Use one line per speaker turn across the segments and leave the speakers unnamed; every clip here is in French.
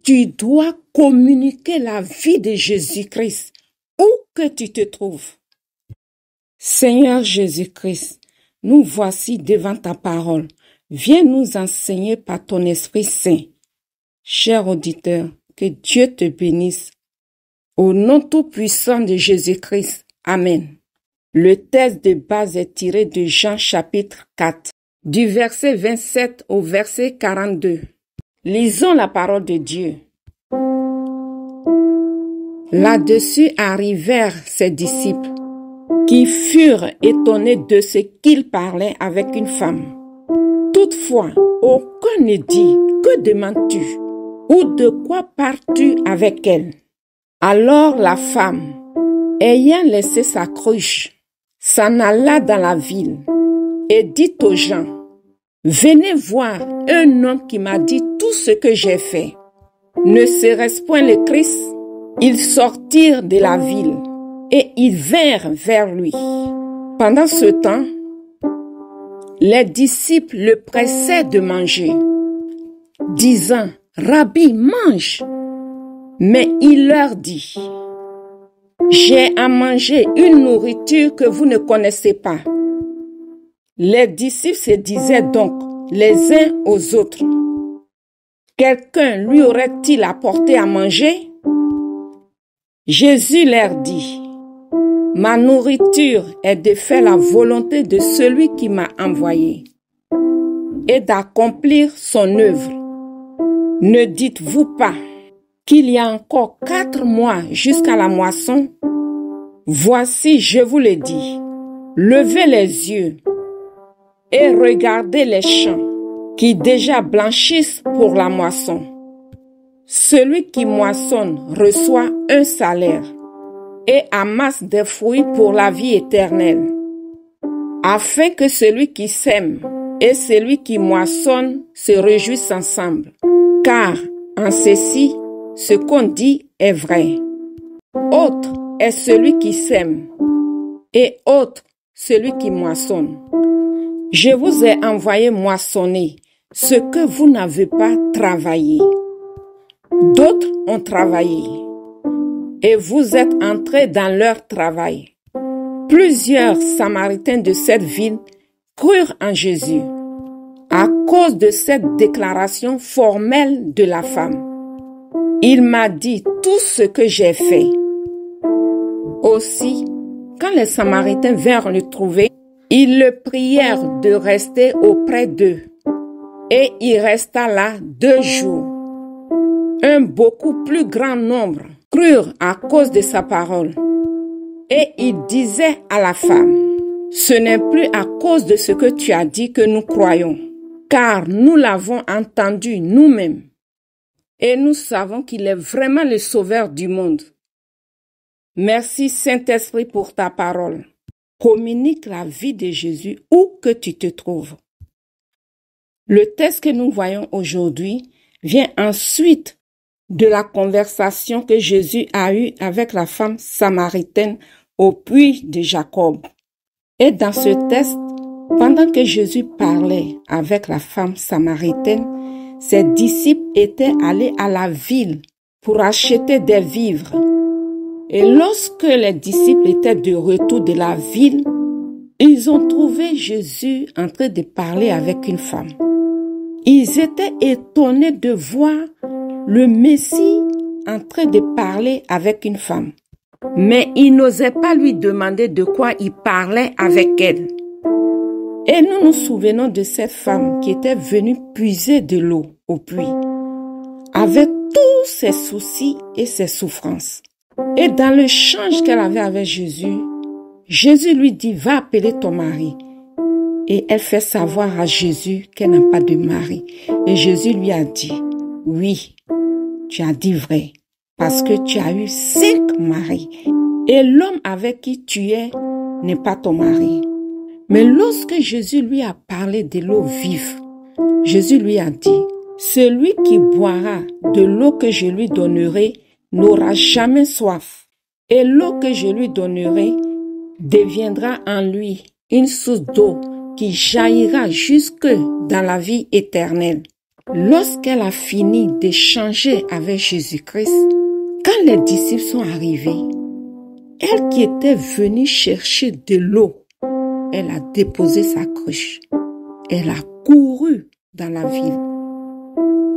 Tu dois communiquer la vie de Jésus-Christ où que tu te trouves. Seigneur Jésus-Christ, nous voici devant ta parole. Viens nous enseigner par ton Esprit Saint. Cher auditeur, que Dieu te bénisse. Au nom tout-puissant de Jésus-Christ. Amen. Le texte de base est tiré de Jean chapitre 4, du verset 27 au verset 42. Lisons la parole de Dieu. Là-dessus arrivèrent ses disciples, qui furent étonnés de ce qu'il parlait avec une femme. Toutefois, aucun ne dit « Que demandes-tu » ou « De quoi pars-tu avec elle ?» Alors la femme, ayant laissé sa cruche, s'en alla dans la ville et dit aux gens, « Venez voir un homme qui m'a dit tout ce que j'ai fait. Ne serait-ce point le Christ ?» Ils sortirent de la ville et ils vinrent vers lui. Pendant ce temps, les disciples le pressaient de manger, disant, « Rabbi, mange !» Mais il leur dit, « J'ai à manger une nourriture que vous ne connaissez pas. » Les disciples se disaient donc les uns aux autres, « Quelqu'un lui aurait-il apporté à manger ?» Jésus leur dit, « Ma nourriture est de faire la volonté de celui qui m'a envoyé et d'accomplir son œuvre. Ne dites-vous pas qu'il y a encore 4 mois jusqu'à la moisson? Voici, je vous le dis, levez les yeux et regardez les champs qui déjà blanchissent pour la moisson. Celui qui moissonne reçoit un salaire et amasse des fruits pour la vie éternelle, afin que celui qui sème et celui qui moissonne se réjouissent ensemble. Car en ceci, ce qu'on dit est vrai. Autre est celui qui sème et autre celui qui moissonne. Je vous ai envoyé moissonner ce que vous n'avez pas travaillé. D'autres ont travaillé et vous êtes entrés dans leur travail. Plusieurs Samaritains de cette ville crurent en Jésus à cause de cette déclaration formelle de la femme. Il m'a dit tout ce que j'ai fait. Aussi, quand les Samaritains vinrent le trouver, ils le prièrent de rester auprès d'eux. Et il resta là 2 jours. Un beaucoup plus grand nombre crurent à cause de sa parole. Et il disait à la femme, « Ce n'est plus à cause de ce que tu as dit que nous croyons, car nous l'avons entendu nous-mêmes. Et nous savons qu'il est vraiment le Sauveur du monde. » Merci Saint-Esprit pour ta parole. Communique la vie de Jésus où que tu te trouves. Le texte que nous voyons aujourd'hui vient ensuite de la conversation que Jésus a eue avec la femme samaritaine au puits de Jacob. Et dans ce texte, pendant que Jésus parlait avec la femme samaritaine, ses disciples étaient allés à la ville pour acheter des vivres. Et lorsque les disciples étaient de retour de la ville, ils ont trouvé Jésus en train de parler avec une femme. Ils étaient étonnés de voir le Messie en train de parler avec une femme. Mais ils n'osaient pas lui demander de quoi il parlait avec elle. Et nous nous souvenons de cette femme qui était venue puiser de l'eau au puits, avec tous ses soucis et ses souffrances. Et dans l'échange qu'elle avait avec Jésus, Jésus lui dit, « Va appeler ton mari. » Et elle fait savoir à Jésus qu'elle n'a pas de mari. Et Jésus lui a dit, « Oui, tu as dit vrai, parce que tu as eu 5 maris. Et l'homme avec qui tu es n'est pas ton mari. » Mais lorsque Jésus lui a parlé de l'eau vive, Jésus lui a dit, « Celui qui boira de l'eau que je lui donnerai n'aura jamais soif. Et l'eau que je lui donnerai deviendra en lui une source d'eau qui jaillira jusque dans la vie éternelle. » Lorsqu'elle a fini d'échanger avec Jésus-Christ, quand les disciples sont arrivés, elle qui était venue chercher de l'eau, elle a déposé sa cruche. Elle a couru dans la ville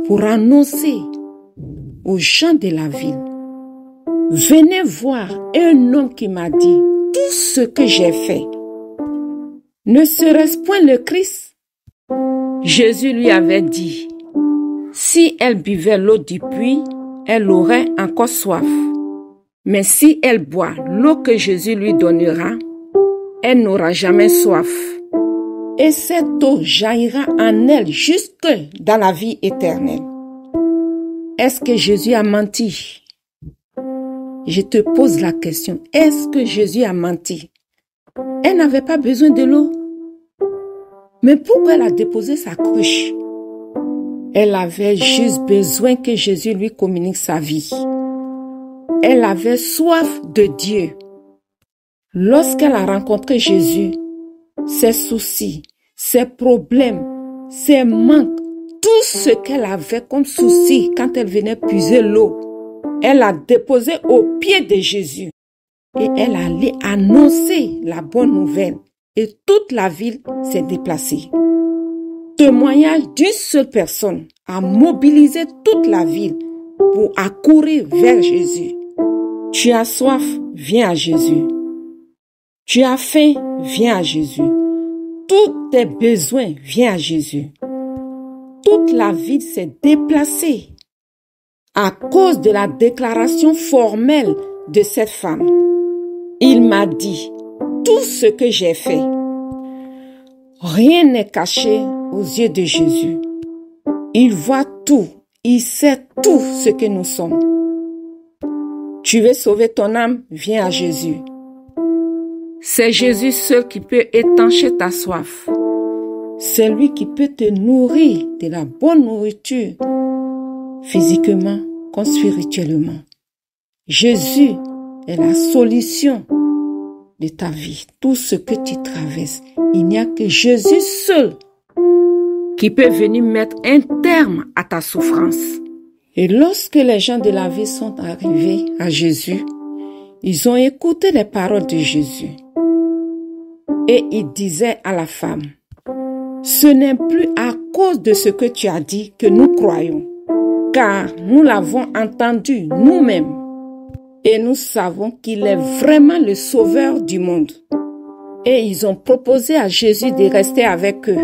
pour annoncer aux gens de la ville, venez voir un homme qui m'a dit tout ce que j'ai fait. Ne serait-ce point le Christ? Jésus lui avait dit, si elle buvait l'eau du puits, elle aurait encore soif. Mais si elle boit l'eau que Jésus lui donnera, elle n'aura jamais soif. Et cette eau jaillira en elle jusque dans la vie éternelle. Est-ce que Jésus a menti? Je te pose la question, est-ce que Jésus a menti? Elle n'avait pas besoin de l'eau. Mais pourquoi elle a déposé sa cruche? Elle avait juste besoin que Jésus lui communique sa vie. Elle avait soif de Dieu. Lorsqu'elle a rencontré Jésus, ses soucis, ses problèmes, ses manques, tout ce qu'elle avait comme souci quand elle venait puiser l'eau, elle a déposé aux pieds de Jésus. Et elle allait annoncer la bonne nouvelle. Et toute la ville s'est déplacée. Témoignage d'une seule personne a mobilisé toute la ville pour accourir vers Jésus. Tu as soif, viens à Jésus. Tu as faim, viens à Jésus. Tous tes besoins, viens à Jésus. Toute la ville s'est déplacée à cause de la déclaration formelle de cette femme. Il m'a dit tout ce que j'ai fait. Rien n'est caché aux yeux de Jésus. Il voit tout. Il sait tout ce que nous sommes. Tu veux sauver ton âme? Viens à Jésus. C'est Jésus seul qui peut étancher ta soif. C'est lui qui peut te nourrir de la bonne nourriture, physiquement comme spirituellement. Jésus est la solution de ta vie. Tout ce que tu traverses, il n'y a que Jésus seul qui peut venir mettre un terme à ta souffrance. Et lorsque les gens de la vie sont arrivés à Jésus, ils ont écouté les paroles de Jésus. Et ils disaient à la femme, ce n'est plus à cause de ce que tu as dit que nous croyons, car nous l'avons entendu nous-mêmes. Et nous savons qu'il est vraiment le sauveur du monde. Et ils ont proposé à Jésus de rester avec eux.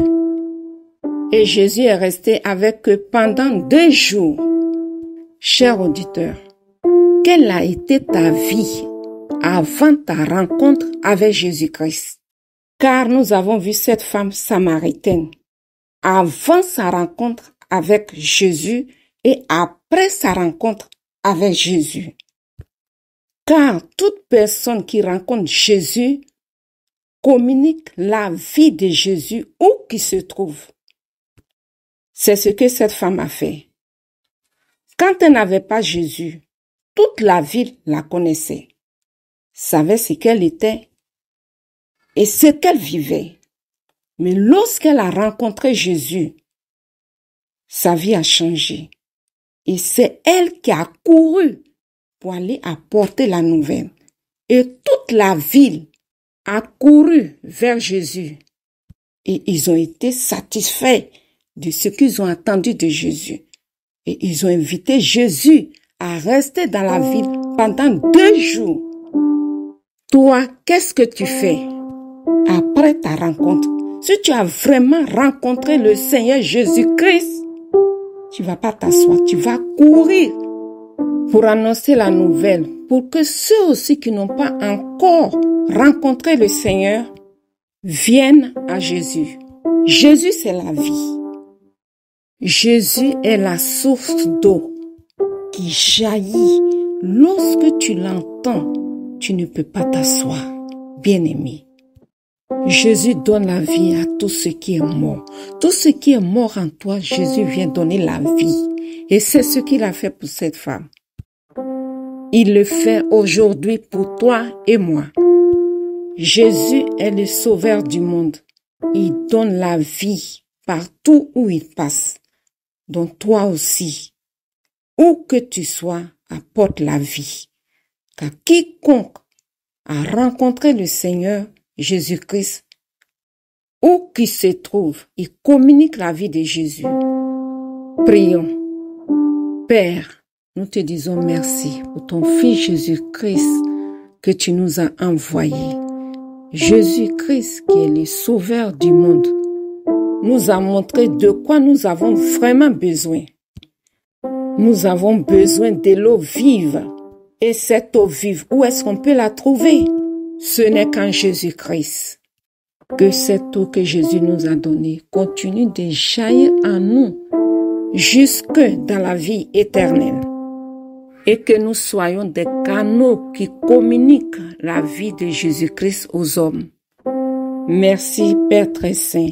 Et Jésus est resté avec eux pendant 2 jours. Cher auditeur, quelle a été ta vie avant ta rencontre avec Jésus-Christ? Car nous avons vu cette femme samaritaine avant sa rencontre avec Jésus et après sa rencontre avec Jésus. Car toute personne qui rencontre Jésus communique la vie de Jésus où qu'il se trouve. C'est ce que cette femme a fait. Quand elle n'avait pas Jésus, toute la ville la connaissait, savait ce qu'elle était et ce qu'elle vivait. Mais lorsqu'elle a rencontré Jésus, sa vie a changé. Et c'est elle qui a couru pour aller apporter la nouvelle. Et toute la ville a couru vers Jésus. Et ils ont été satisfaits de ce qu'ils ont entendu de Jésus. Et ils ont invité Jésus à rester dans la ville pendant 2 jours. Toi, qu'est-ce que tu fais après ta rencontre? Si tu as vraiment rencontré le Seigneur Jésus-Christ, tu ne vas pas t'asseoir, tu vas courir pour annoncer la nouvelle, pour que ceux aussi qui n'ont pas encore rencontré le Seigneur viennent à Jésus. Jésus, c'est la vie. Jésus est la source d'eau qui jaillit. Lorsque tu l'entends, tu ne peux pas t'asseoir, bien-aimé. Jésus donne la vie à tout ce qui est mort. Tout ce qui est mort en toi, Jésus vient donner la vie. Et c'est ce qu'il a fait pour cette femme. Il le fait aujourd'hui pour toi et moi. Jésus est le sauveur du monde. Il donne la vie partout où il passe. Donc toi aussi, où que tu sois, apporte la vie. Car quiconque a rencontré le Seigneur Jésus-Christ, où qu'il se trouve, il communique la vie de Jésus. Prions. Père, nous te disons merci pour ton Fils Jésus-Christ que tu nous as envoyé. Jésus-Christ qui est le Sauveur du monde nous a montré de quoi nous avons vraiment besoin. Nous avons besoin de l'eau vive. Et cette eau vive, où est-ce qu'on peut la trouver? Ce n'est qu'en Jésus-Christ. Que cette eau que Jésus nous a donnée continue de jaillir en nous jusque dans la vie éternelle. Et que nous soyons des canaux qui communiquent la vie de Jésus-Christ aux hommes. Merci Père très saint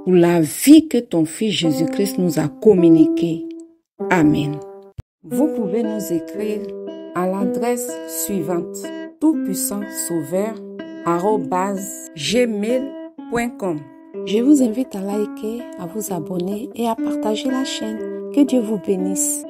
pour la vie que ton Fils Jésus-Christ nous a communiquée. Amen. Vous pouvez nous écrire à l'adresse suivante: toutpuissantsauveur@gmail.com. Je vous invite à liker, à vous abonner et à partager la chaîne. Que Dieu vous bénisse.